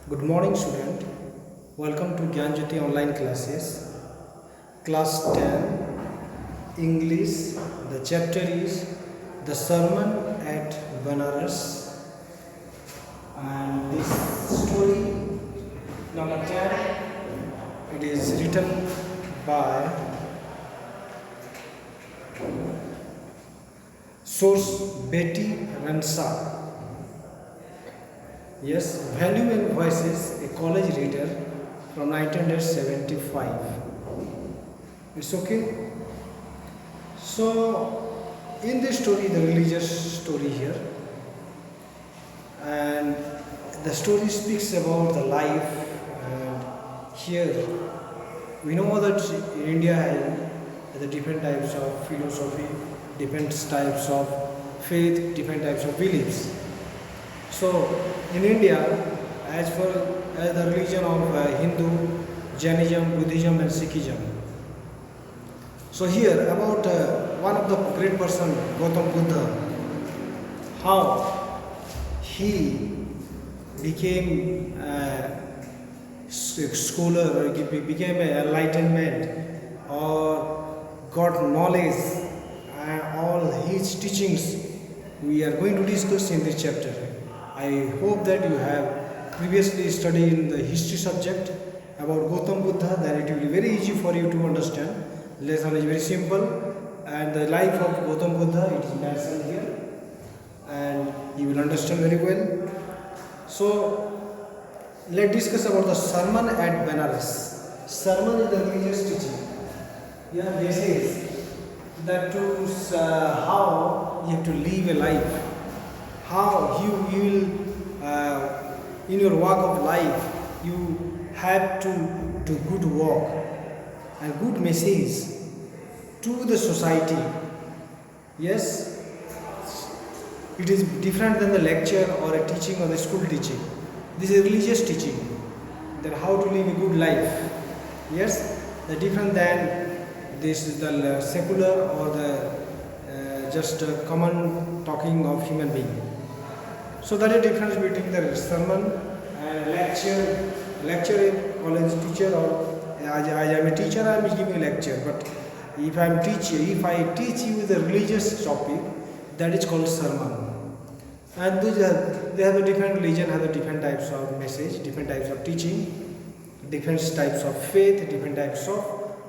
Good morning, student. Welcome to GYANJYOTI online classes. Class 10 English. The chapter is The Sermon at Banaras. And this story number 10, it is written by source Betty Ransa. Yes, Value and Voices, a college reader from 1975. It's okay. So, in this story, the religious story here, and the story speaks about the life. And here, we know that in India has the different types of philosophy, different types of faith, different types of beliefs. So in India, as the religion of Hindu, Jainism, Buddhism and Sikhism. So here about one of the great person, Gautam Buddha, how he became a scholar or he became an enlightenment or got knowledge, and all his teachings we are going to discuss in this chapter. I hope that you have previously studied in the history subject about Gautam Buddha, then it will be very easy for you to understand. Lesson is very simple, and the life of Gautam Buddha, it is mentioned here, and you will understand very well. So let's discuss about the sermon at Banaras. Sermon is the religious teaching. Yeah, this is that to how you have to live a life, how you will in your walk of life you have to do good work and good message to the society. Yes, it is different than the lecture or a teaching or the school teaching. This is religious teaching, that how to live a good life. Yes, the different than this is the secular or the just common talking of human being. So that is the difference between the sermon and lecture. Lecture is college teacher, or as I am a teacher, I am giving a lecture. But if I teach you the religious topic, that is called sermon. And they have a different religion, have a different types of message, different types of teaching, different types of faith, different types of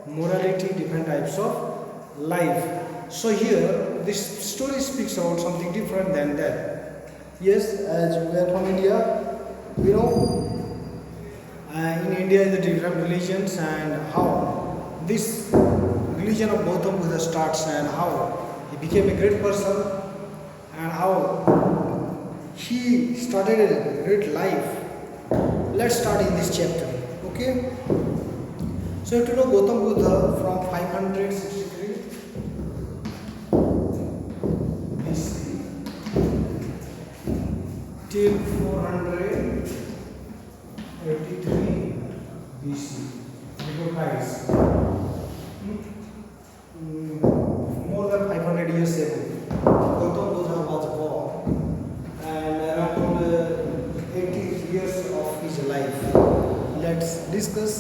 morality, different types of life. So here, this story speaks about something different than that. Yes, as we are from India, we know in India the different religions and how this religion of Gautam Buddha starts and how he became a great person and how he started a great life. Let's start in this chapter, okay? So you have to know Gautam Buddha from 563 BC till 483 BC, before Christ. More than 500 years ago, Gautam Buddha was born, and around 80 years of his life. Let's discuss,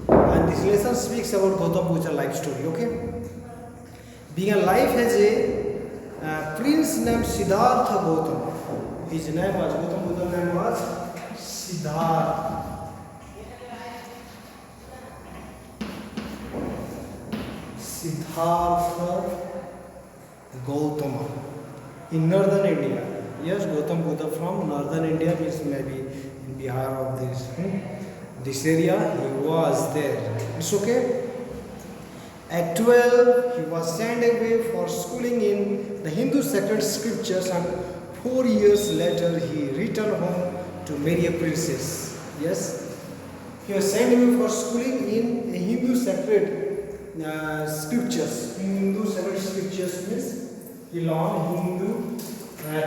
and this lesson speaks about Gautam Buddha's life story. Okay, being alive as a prince named Siddhartha Gautam. His name was Gautam Buddha's name was Siddhartha. Siddhartha Gautama in northern India. Yes, Gautam Buddha from northern India, means maybe in Bihar of this area. He was there. It's okay. At 12, he was sent away for schooling in the Hindu sacred scriptures, and 4 years later he returned home to marry a princess. Yes, he was sent away for schooling in a Hindu sacred scriptures. Hindu sacred scriptures means he learned Hindu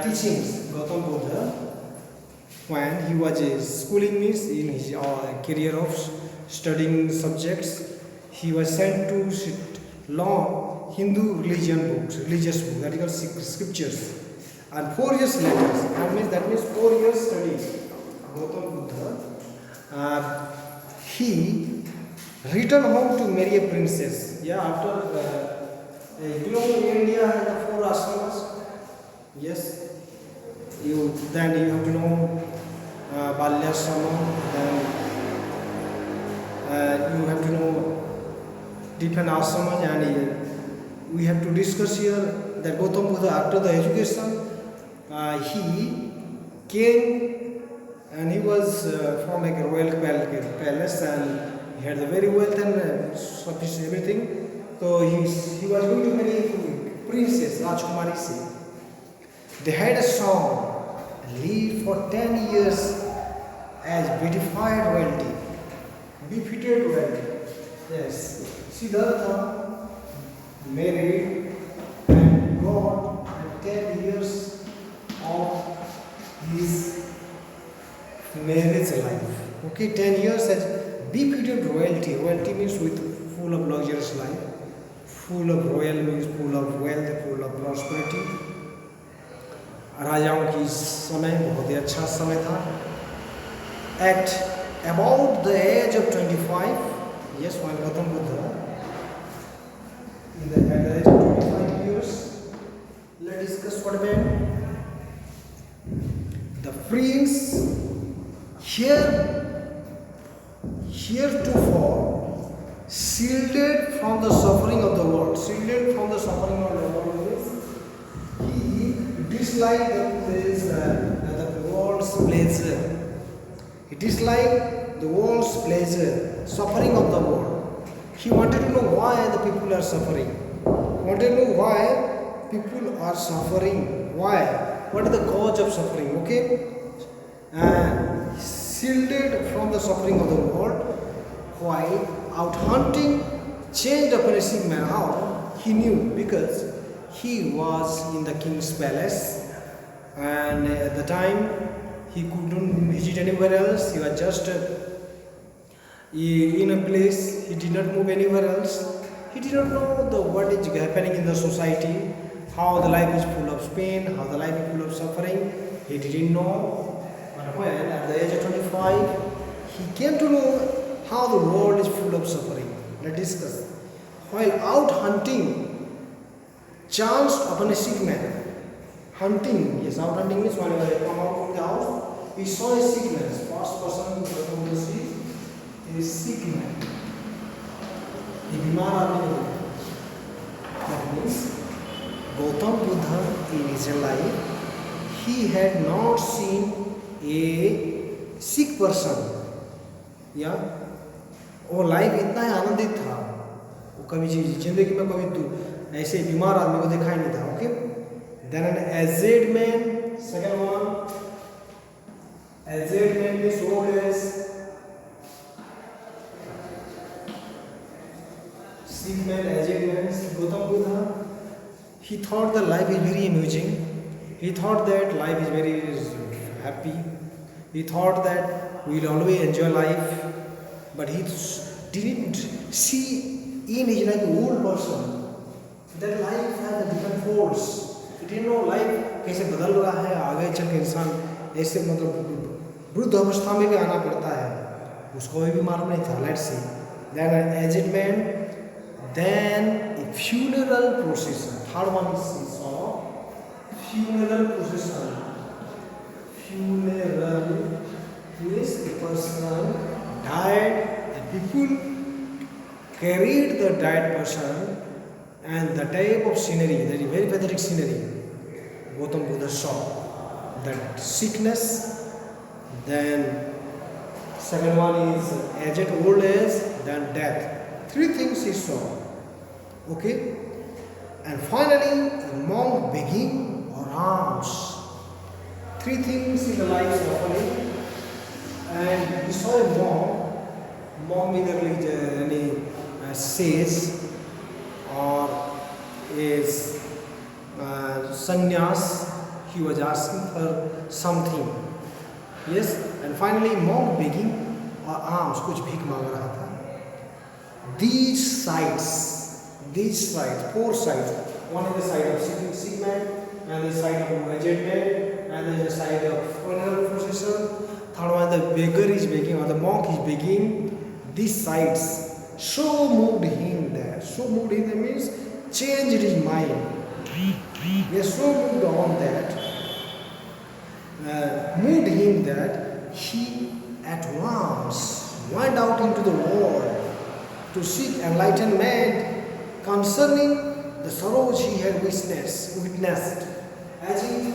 teachings. Gautam Buddha, when he was schooling, means in his career of studying subjects, he was sent to learn Hindu religious books, that is called scriptures. And 4 years later, that means 4 years study, Gautam Buddha returned home to marry a princess. Yeah, after you know India has the 4 ashramas. Yes, then you have to know Balyasrama. Then you have to know different ashramas, and we have to discuss here that Gautam Buddha, after the education, he came and he was from a royal palace, and he had the very wealth and sufficient everything. So he was going to marry a princess, Rajkumari se. They had a son, lived for 10 years as beatified royalty, befitted royalty. Yes, Siddhartha married and got 10 years of his marriage life. Okay, 10 years as befitted royalty. Royalty means with full of luxurious life. Full of royal means full of wealth, full of prosperity. राजाओं की समय बहुत ही अच्छा समय था. At about the age of 25, yes, when Gautam Buddha, at the age of 25 years, let's discuss what happened. The prince heretofore shielded from the suffering of the world. Shielded from the suffering of the world means he disliked the world's pleasure. He disliked the world's pleasure, suffering of the world. He wanted to know why the people are suffering. Wanted to know why people are suffering. Why? What is the cause of suffering? Okay? Shielded from the suffering of the world, while out hunting, changed a passive man. How? He knew, because he was in the king's palace, and at the time he couldn't visit anywhere else. He was just in a place. He did not move anywhere else. He did not know what is happening in the society, how the life is full of pain, how the life is full of suffering. He didn't know. But when at the age of 25, he came to know how the world is full of suffering. Let's discuss. While out hunting, chanced upon a sick man. Hunting, yes, out hunting means when he come out from the house, he saw a sick man. First person to see is sick man. That means Gautam Buddha in his life, he had not seen a sick person. या वो life इतना ही आनंदित था, वो कभी जिंदगी में कभी तो ऐसे बीमार आदमी को देखा ही नहीं था. Okay, then an aged man. Second one, aged man means old age. Sick man, aged man. Gautam Buddha, he thought the life is very amusing. He thought that life is very happy. He thought that we will always enjoy life, but he didn't see in his life an old person that life has a different force. He didn't know life कैसे बदल रहा है, आगे चल के इंसान ऐसे मतलब वृद्ध अवस्था में भी आना पड़ता है, उसको भी मालूम नहीं था. Let's see. Then an aged man, then a funeral procession. Third one is funeral procession. Funeral means the person died, the people carried the dead person, and the type of scenery, that is very pathetic scenery, Gautam Buddha saw. That sickness, then second one is aged old age, then death. Three things he saw. Okay? And finally, a monk begging or alms. Three things in the life suffering. And he saw a monk. Monk means any sage or is sannyas. He was asking for something. Yes. And finally, monk begging or alms. कुछ भीख मांग रहा था. These sides, four sides. One is the side of sick man, and the side of aged man, and then the side of funeral procession. Third one, the beggar is begging, or the monk is begging. These sides So moved him that. So moved him means changed his mind. Yes, so moved on that. Moved him that he at once went out into the world to seek enlightenment concerning the sorrows he had witnessed. As he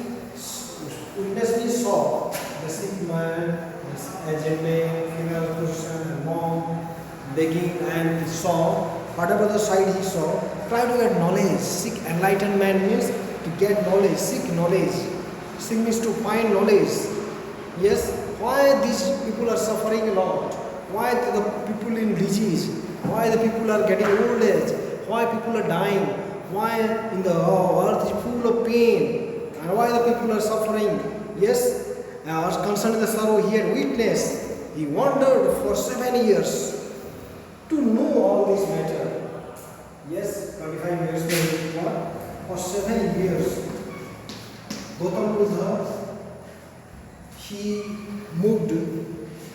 witnessed, saw the sick man, his aged man, female person, and mom begging, and he saw whatever the side he saw. Try to get knowledge. Seek enlightenment means to get knowledge. Seek knowledge. Seek means to find knowledge. Yes, why these people are suffering a lot? Why the people in disease? Why the people are getting old age? Why people are dying? Why in the earth is full of pain? And why the people are suffering? Yes, concerning the sorrow he had witnessed, he wandered for 7 years to know all this matter. Yes, 25 years before, for 7 years, Gautam Buddha, he moved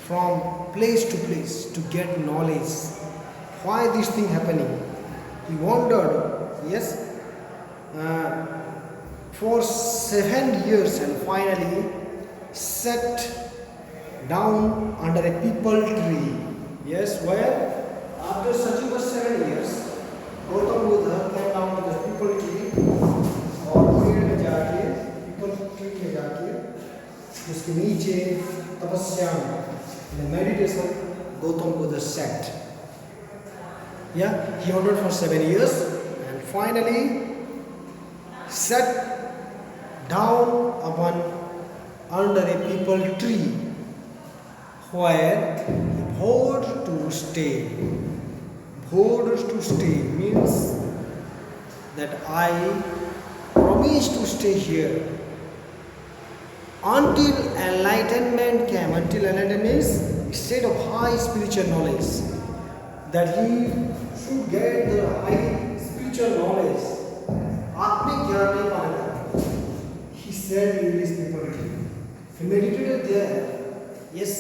from place to place to get knowledge. Why this thing happening? He wandered, yes, for 7 years and finally sat down under a peepal tree. Yes, where after searching for 7 years, Gautam Buddha came down to the peepal tree और पेड़ में जाके peepal tree में जाके उसके नीचे तपस्या में meditation Gautam Buddha sat. Yeah, he wandered for 7 years and finally sat down under a peepal tree where he vowed to stay. Vowed to stay means that I promise to stay here until enlightenment came. Until enlightenment means state of high spiritual knowledge. That he should get the high spiritual knowledge. Atmik Gyan nahi paega. He said in this peepal tree. He meditated there. Yes.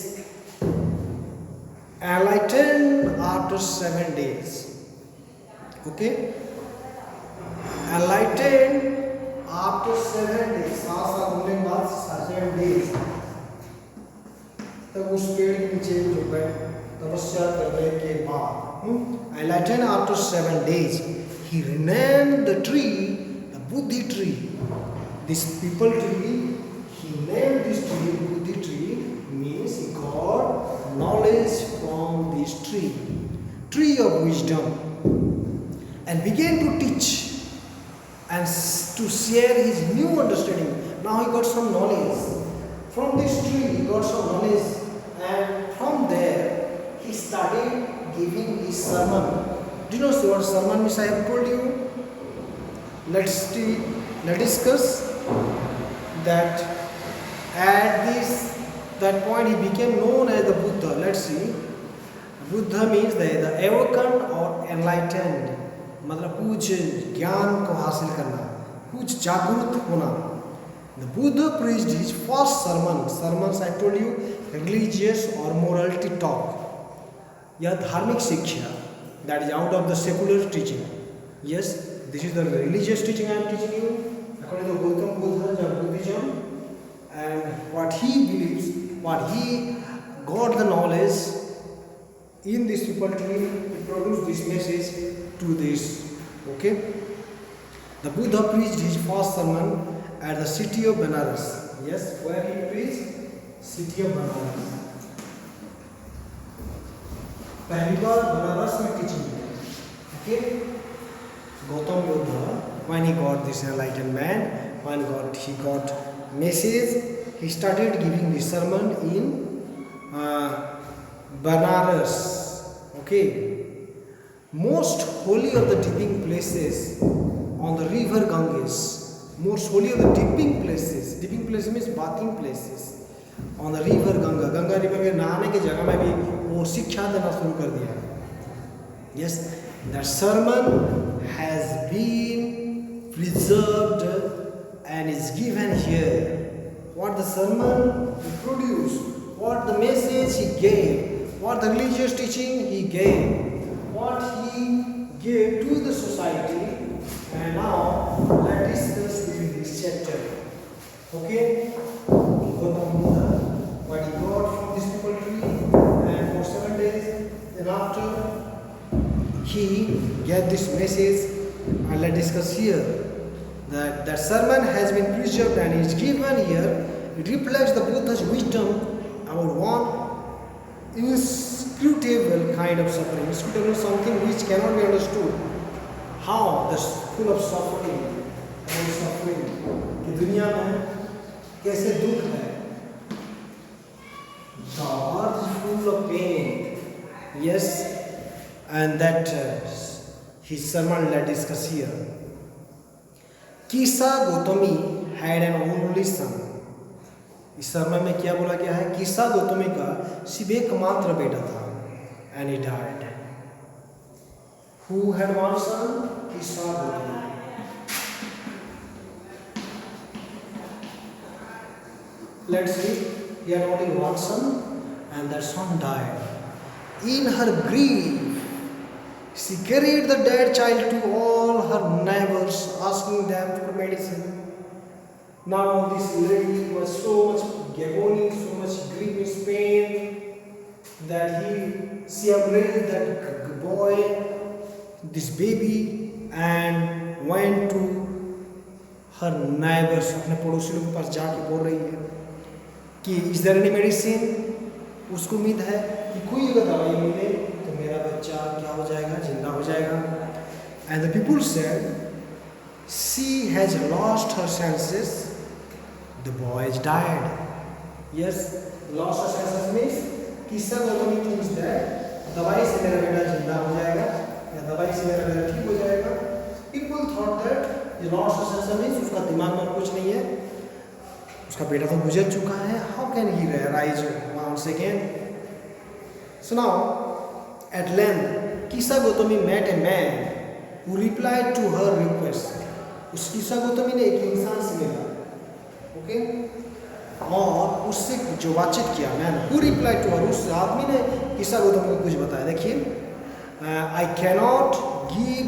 Enlightened after 7 days. Okay? Enlightened after 7 days. 7 days. तब उस पेड़ के नीचे जो तपस्या करने के बाद enlightened after 7 days, he renamed the tree the Buddhi tree. This peepal tree, he named this tree Buddhi tree, means he got knowledge from this tree of wisdom, and began to teach and to share his new understanding. Now he got some knowledge from this tree. He got some knowledge, and from there he started giving his sermon. Do you know what sermon means? I have told you. Let's discuss that. At that point he became known as the Buddha. Let's see. Buddha means the awakened or enlightened. मतलब कुछ ज्ञान को हासिल करना, कुछ जागरूक होना. The Buddha preached his first sermon. Sermons, I told you, religious or morality talk. या धार्मिक शिक्षा, that is out of the secular teaching. Yes, this is the religious teaching I am teaching you according to Gautam Buddha and Buddhism, and what he believes, what he got the knowledge in this people tree, he produced this message to this. Okay, the Buddha preached his first sermon at the city of Benares. Yes, where he preached? City of Benares. पहली बार बनारस में teaching. Okay, Gautam Buddha, when he got this enlightenment, when he got message, he started giving the sermon in Benares. Okay, most holy of the dipping places on the river Ganges. Most holy of the dipping places. Dipping places means bathing places. On the river Ganga. Ganga river के नहाने की जगह में भी वो शिक्षा देना शुरू कर दिया. Yes, that sermon has been preserved and is given here. What the sermon he produced, what the message he gave, what the religious teaching he gave, what he gave to the society. And now let's discuss in this chapter. Okay? Gautam Buddha, what he got from this people tree, and for 7 days. Then after he gave this message, and let's discuss here that the sermon has been preserved and is given here. It reflects the Buddha's wisdom about one inscrutable kind of suffering. Inscrutable is something which cannot be understood. How the full of suffering and suffering कि दुनिया में कैसे दुख है. The earth is full of pain. Yes, and that his sermon let's discuss here. Kisa Gautami had an only son. इस सरमन में क्या बोला गया है? किसा गौतमी का सिर्फ एकमात्र बेटा था, and he died. Who had one son? Kisa Gautami. Let's see. He had only one son, and that son died. In her grief, she carried the dead child to all her neighbors, asking them for medicine. Now this lady was so much agony, so much grievous pain that she embraced that boy, this baby, and went to her neighbors. अपने पड़ोसी लोगों के पास जाके बोल रही है कि is there any medicine? उसको उम्मीद है कि कोई अगर दवाई मिले तो मेरा बच्चा क्या हो जाएगा, जिंदा हो जाएगा. And the people said, she has lost her senses. The boy is died. Yes, lost her senses means किसा गौतमी thinks that दवाई से मेरा बेटा जिंदा हो जाएगा या दवाई से मेरा बेटा ठीक हो जाएगा. People thought that he lost her senses means उसका दिमाग में कुछ नहीं है, उसका बेटा तो गुजर चुका है. How can he rise once again? So now, at length, Kisa Gautami met a man who replied to her request. उस किसा गौतमी ने एक इंसान से मिला, ओके, और उससे जो बातचीत किया, man who reply to her, उस आदमी ने किसा गौतमी को कुछ बताया. देखिए, I cannot give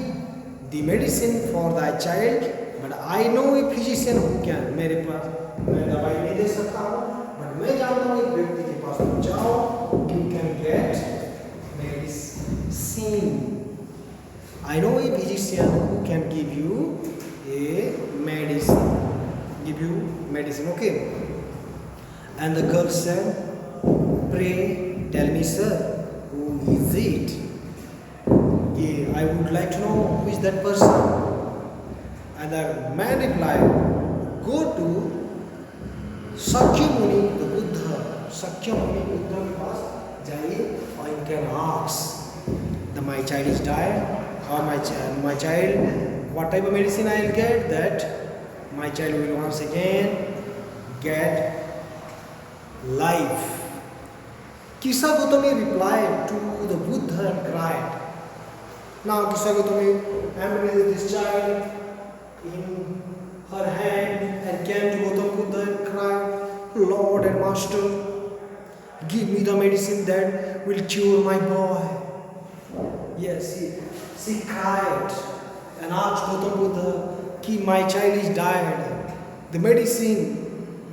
the medicine for the child but I know a physician who can. मेरे पास मैं दवाई नहीं दे सकता हूँ, बट मैं जानता हूँ एक व्यक्ति के पास तुम जाओ, you can get medicine. I know a physician who can give U a medicine. Give you medicine, okay? And the girl said, pray tell me, sir, who is it? Yeah, I would like to know who is that person. And the man replied, go to Sakya Muni, the Buddha. Sakya Muni, Buddha के पास जाइए और you can ask that my child is died, or my child, what type of medicine I will get, that my child will once again get life. Kisa Gautami replied to the Buddha and cried. Now Kisa Gautami embraced this child in her hand and came to Gautam Buddha and cried, Lord and Master, give me the medicine that will cure my boy. Yes, she cried and asked Gautam Buddha, my child is died. The medicine,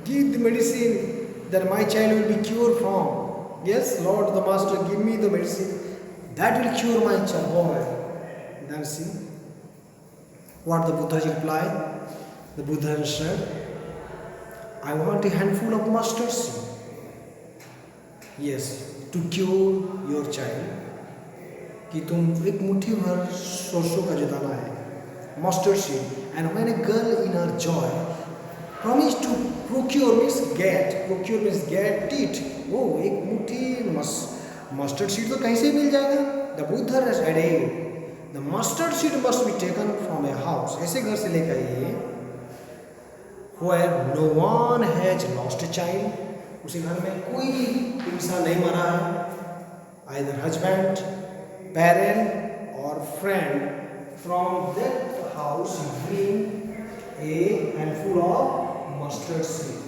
give the medicine that my child will be cured from. Yes, Lord the Master, give me the medicine that will cure my child boy. Then see what the Buddha replied. The Buddha answered, I want a handful of mustard seed. Yes, to cure your child. कि तुम एक मुट्ठी भर सरसों का जो दाना है, mustard seed. And when a girl in her joy promised to procure means get it. Oh, एक मुट्ठी mustard seed तो कहीं से मिल जाएगा? The Buddha has added, the mustard seed must be taken from a house. ऐसे घर से लेकर आइए where no one has lost a child. उसी घर में कोई भी इंसान नहीं मरा है. Either husband, parent or friend. From that house you bring a handful of mustard seed.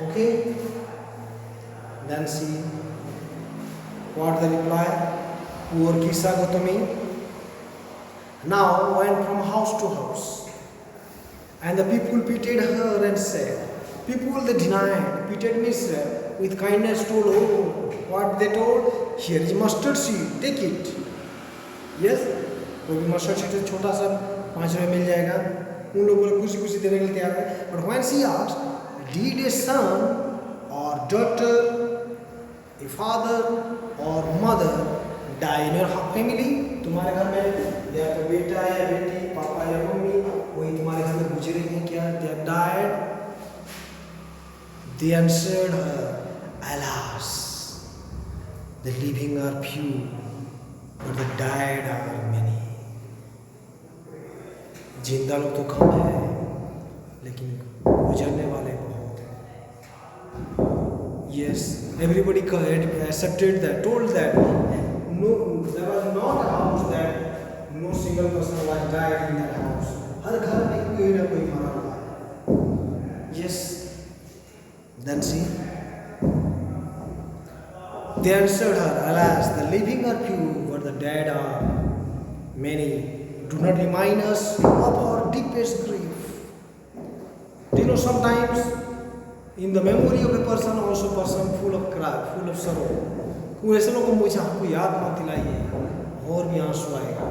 Okay? Then see What the reply? Poor Kisa Gautami now went from house to house, and the people pitied her and said, people they denied, pitied means with kindness told, oh, what they told? Here is mustard seed, take it. Yes, कोई भी mustard seed छोटा सा 5 रुपये मिल जाएगा, उन लोगों को खुशी खुशी देने के लिए तैयार है. But when she asked, did a son or daughter, a father or mother die in your family? तुम्हारे घर में या तो बेटा या बेटी, पापा या मम्मी, वही तुम्हारे घर में गुजरे हैं क्या? They have died. They answered her, alas, the living are few, but the dead are many. जिंदा लोग तो कम है, लेकिन गुजरने वाले बहुत हैं. Yes, everybody accepted that, told that no, there was not a house that no single person was died in that house. हर घर में कोई ना कोई मरा हुआ है. Yes, then see, they answered her, alas, the living are few, but the dead are many. Do not remind us of our deepest grief. Do you know sometimes in the memory of a person, also person full of cry, full of sorrow. कोई ऐसे लोगों को मुझे आपको याद मत दिलाइए और भी आंसू आएगा.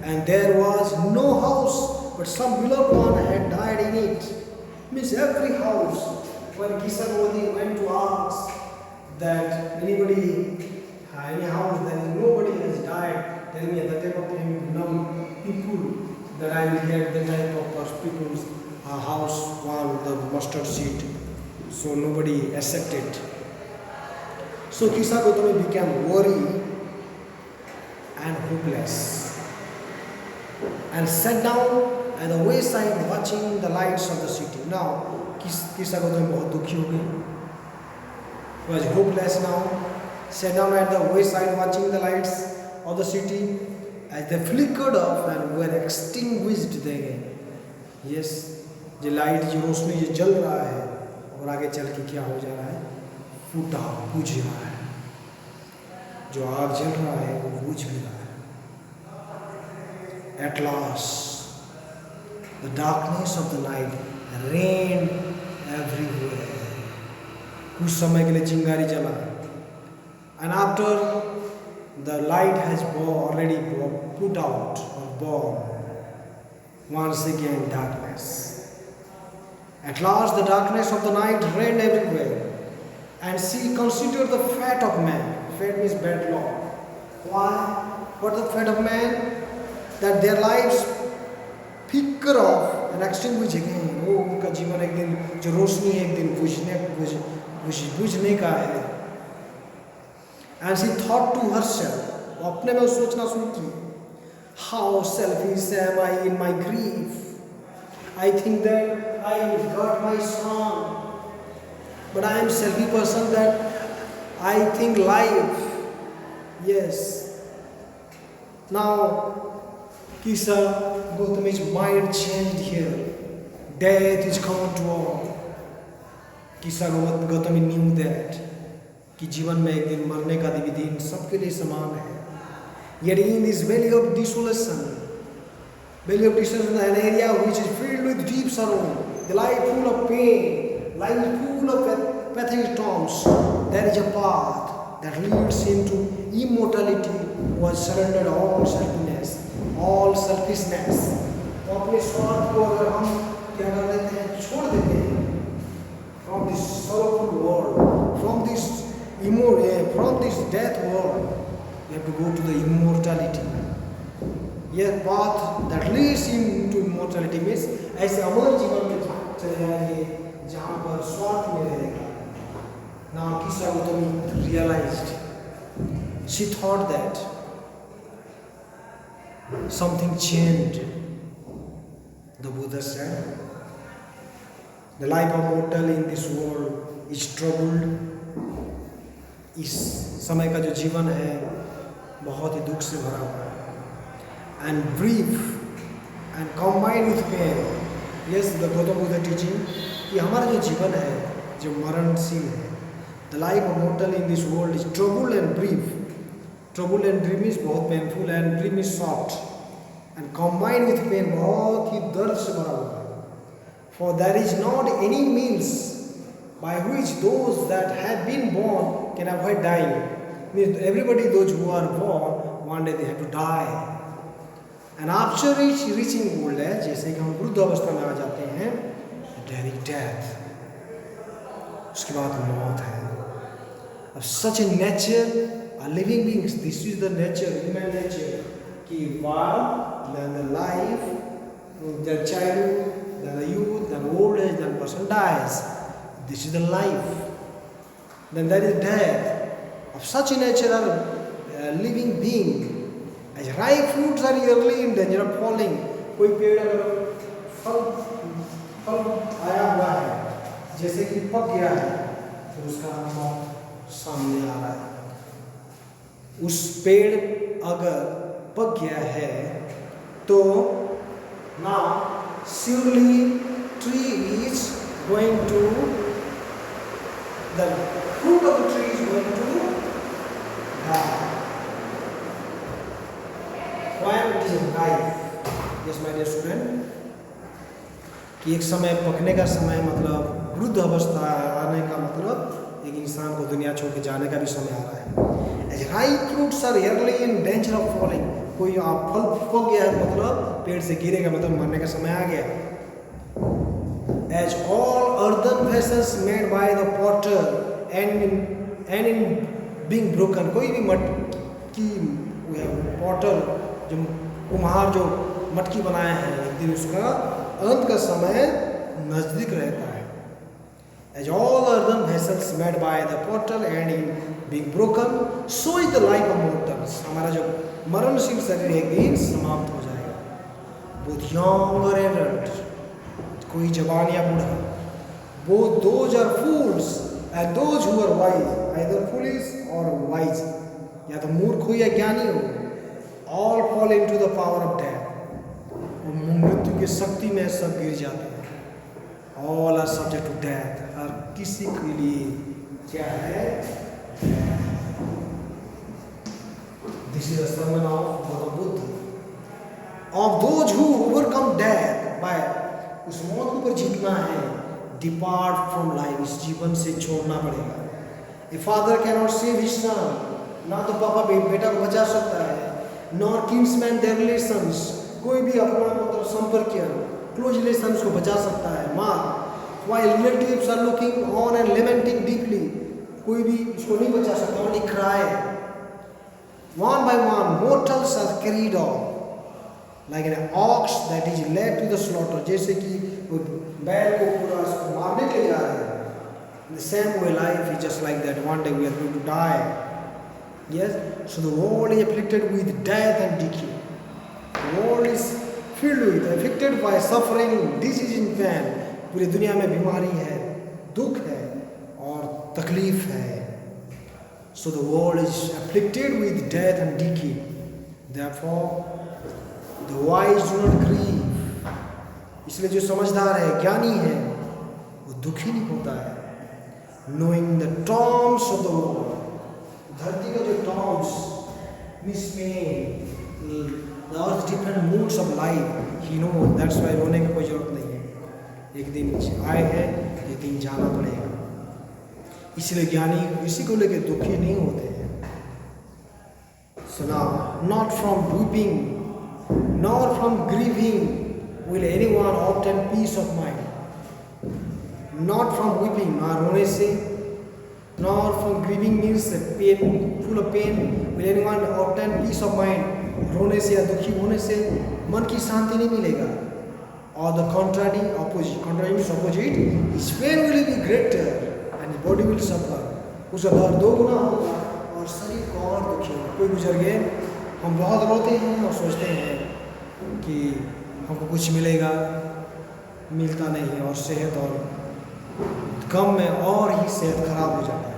And there was no house, but some beloved one had died in it. Means every house. When GYANJYOTI went to ask that anybody, any house, there is nobody has died. Tell me at the time of him, people that I will get the type of people's house, one, the mustard seed. So nobody accepted. So GYANJYOTI became worried and hopeless and sat down at the wayside watching the lights of the city. Now, GYANJYOTI बहुत दुखी हो गई. He was hopeless now. Sat down at the wayside watching the lights of the city as they flickered off and were extinguished again. Yes, जो light जो रोशनी जो जल रहा है और आगे चल के क्या हो जा रहा है, फूटा बुझ रहा है. जो आग जल रहा है वो बुझ भी रहा है. At last, the darkness of the night reigned everywhere. कुछ समय के लिए चिंगारी जला. And after the light has already put out or born, once again darkness. At last the darkness of the night reigned everywhere, and she considered the fate of man. Fate means bad luck. Why? What is the fate of man? That their lives flicker off and extinguish again. वो उनका जीवन एक दिन जो रोशनी एक दिन बुझने का है. And she thought to herself, वो अपने में सोचना शुरू की, how selfish am I in my grief? I think that I got my son, but I am selfish person that I think life. Yes. Now, GYANJYOTI's mind changed here. Death is common to all. GYANJYOTI knew that कि जीवन में एक दिन मरने का भी दिन सबके लिए समान है. Yet in this valley of desolation, an area which is filled with deep sorrow, the life full of pain, life full of pathetic storms, there is a path that leads into immortality. Was surrendered all selfishness, all selfishness. तो अपने स्वार्थ को अगर हम क्या कर देते हैं, छोड़ देते हैं, from this sorrowful world, from this death world, you have to go to the immortality. यह path that leads into immortality means ऐसे अमर जीवन में चले जाएंगे जहाँ पर स्वार्थ में रहेगा. Now GYANJYOTI realized, she thought that something changed. The Buddha said, the life of mortal in this world is troubled. इस समय का जो जीवन है बहुत ही दुख से भरा हुआ है. And brief and combined with pain. Yes, the Gautam Buddha teaching कि हमारा जो जीवन है जो मरणशील है the life of mortal in this world is trouble and brief. Trouble and dream is बहुत painful and dream is soft and combined with pain, बहुत ही दर्द से भरा हुआ है. For there is not any means by which those that have been born can avoid dying. Means everybody, those who are born, one day they have to die. And after reaching old age, जैसे कि हम वृद्ध अवस्था में आ जाते हैं, there is death. उसके बाद मौत है. अब such a nature, a living beings, this is the nature, human nature, कि while then the life, the childhood, then the youth, then old age, then person dies. This is the life. Then there is death. Of such a nature are living being. As ripe fruits are early in danger of falling. कोई पेड़ अगर फल आया हुआ है, जैसे कि पक गया है, तो उसका मौत सामने आ रहा है. उस पेड़ अगर पक गया है, तो now surely tree is going to, the fruit of the tree is going to die. Why it is life? Yes, my dear student, कि एक समय पकने का समय मतलब वृद्ध अवस्था आने का मतलब एक इंसान को दुनिया छोड़ के जाने का भी समय आ रहा है. As ripe fruits are early in danger of falling. कोई आप फल पक गया है मतलब पेड़ से गिरेगा, मतलब मरने का समय आ गया. As all earthen vessels made by the potter and in being broken, कोई भी मटकी पॉटर जो कुम्हार जो मटकी बनाए हैं, एक दिन उसका अंत का समय नजदीक रहता है. As all earthen vessels made by the potter and in being broken, so is the life of mortals. हमारा जो मरणशील शरीर एक दिन समाप्त हो जाएगा. Both young or adult, कोई जवान या बूढ़ा, both those are fools and those who are wise, either foolish or wise, या तो मूर्ख हो या ज्ञानी हो, all fall into the power of death. वो मृत्यु की शक्ति में सब गिर जाते हैं. All are subject to death. हर किसी के लिए क्या है? This is a sermon of Gautam Buddha. Of those who overcome death by, उस मौत को पर जीतना है, depart from life, इस जीवन से छोड़ना पड़ेगा. A father cannot save his son. ना तो पापा बेटा को बचा सकता है, nor kinsman their relations, कोई भी अपना मतलब संपर्क क्लोज रिलेशंस को बचा सकता है. माँ, while relatives are looking on and lamenting deeply, कोई भी उसको नहीं बचा सकता, only cry. One by one, mortals are carried off like an ox that is led to the slaughter. जैसे कि वो बैल को पूरा मारने के लिए जा रहे हैं. In the same way, life is just like that. One day we are going to die. Yes, so the world is afflicted with death and decay. The world is filled with, afflicted by suffering, disease and pain. पूरी दुनिया में बीमारी है, दुख है और तकलीफ है. So the world is afflicted with death and decay. Therefore, the wise do not grieve. इसलिए जो समझदार है, ज्ञानी है, वो दुखी नहीं होता है. Knowing the terms of the world, धरती का जो terms, means the earth different moods of life, he knows. That's why रोने की कोई जरूरत नहीं है. एक दिन आए हैं, एक दिन जाना पड़ेगा. इसलिए ज्ञानी इसी को लेकर दुखी नहीं होते हैं. So now, not from weeping, nor from grieving will anyone obtain peace of mind. Not from weeping, ना रोने से, nor from grieving means pain, full of pain, will anyone obtain peace of mind. रोने से या दुखी होने से मन की शांति नहीं मिलेगा. Or the contrary, opposite. Contrary means opposite. His pain will be greater and his body will suffer. उसका दर्द दो गुना होगा और शरीर को और दुखी होगा. कोई गुजर गए, हम बहुत रोते हैं और सोचते हैं कि हमको कुछ मिलेगा, मिलता नहीं है और सेहत और गम में और ही सेहत खराब हो जाता है.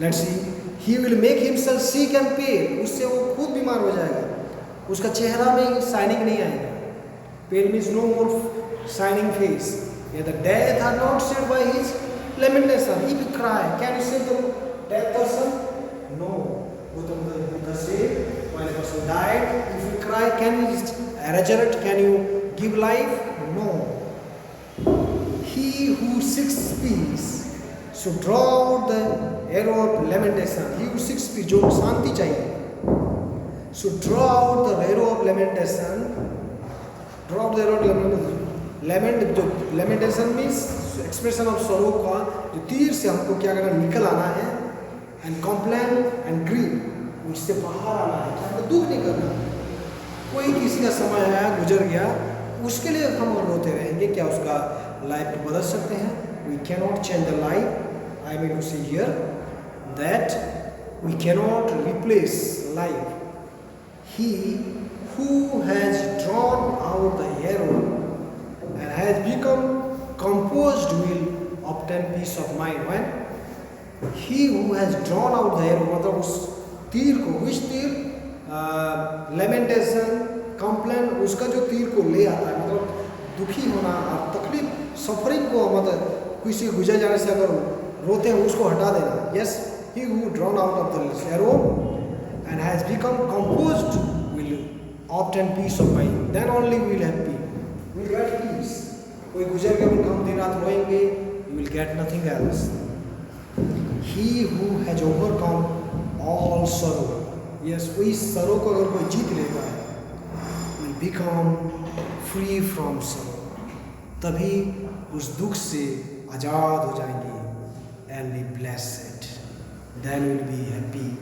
Let's see. He will make himself sick and pale. उससे वो खुद बीमार हो जाएगा. उसका चेहरा में शाइनिंग नहीं आएगा. Pale means no more shining face. Yeah, the death are not saved by his Lamentation. If you cry, can you save the dead person? No. Buddha said, when a person died, if you cry, can you resurrect? Can you give life? No. He who seeks peace should draw out the arrow of lamentation. He who seeks peace, जो शांति चाहिए, should draw out the arrow of lamentation. Draw out the arrow of lamentation. Lamentation means expression of sorrow का जो तीर से हमको क्या करना, निकल आना है, and complain and grieve, उससे बाहर आना है, हमको दुख नहीं करना. कोई किसी का समय आया, गुजर गया, उसके लिए हम रोते रहेंगे, क्या उसका लाइफ को बदल सकते हैं? We cannot change the life. I mean to say here that we cannot replace life. He who has drawn out the arrow and has become composed will obtain peace of mind. When he who has drawn out the arrow, मतलब उस तीर को, which तीर, lamentation, complaint, उसका जो तीर को ले आता है, मतलब दुखी होना और तकलीफ, सफरिंग को, मतलब किसी गुजर जाने से अगर रोते हैं उसको हटा देना. Yes, he who drawn out of the arrow and has become composed will obtain peace of mind. Then only we will have peace. We will get peace. कोई गुजर के उनका हम दिन रात रोएंगे, you will get nothing else. He who has overcome all sorrow. Yes, कोई sorrow को अगर कोई जीत लेता है, will become free from sorrow. तभी उस दुख से आजाद हो जाएंगे and be blessed. Then we will be happy.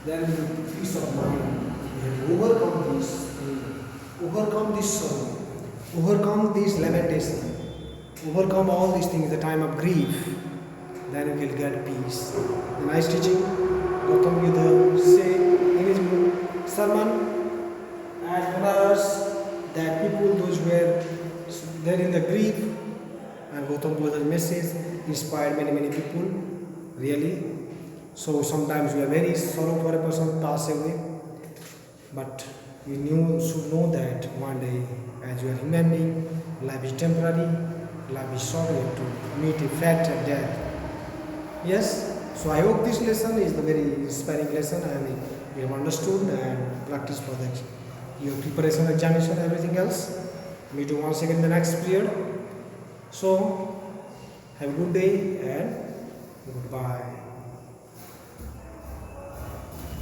Then we will be peace of mind. We have overcome this, overcome this sorrow, overcome this lamentation, overcome all these things, the time of grief. Then we will get peace. The nice teaching, Gautam Buddha say in his sermon at Banaras that people, those who were there in the grief, and Gautam Buddha's message inspired many people, really. So sometimes we are very sorrow for a person pass away, but we should know that one day, as you are human being, life is temporary, life is short, we have to meet a fact at death. Yes, so I hope this lesson is the very inspiring lesson and you have understood and practice for that. Your preparation, examination, everything else. Meet you once again in the next period. So, have a good day and goodbye.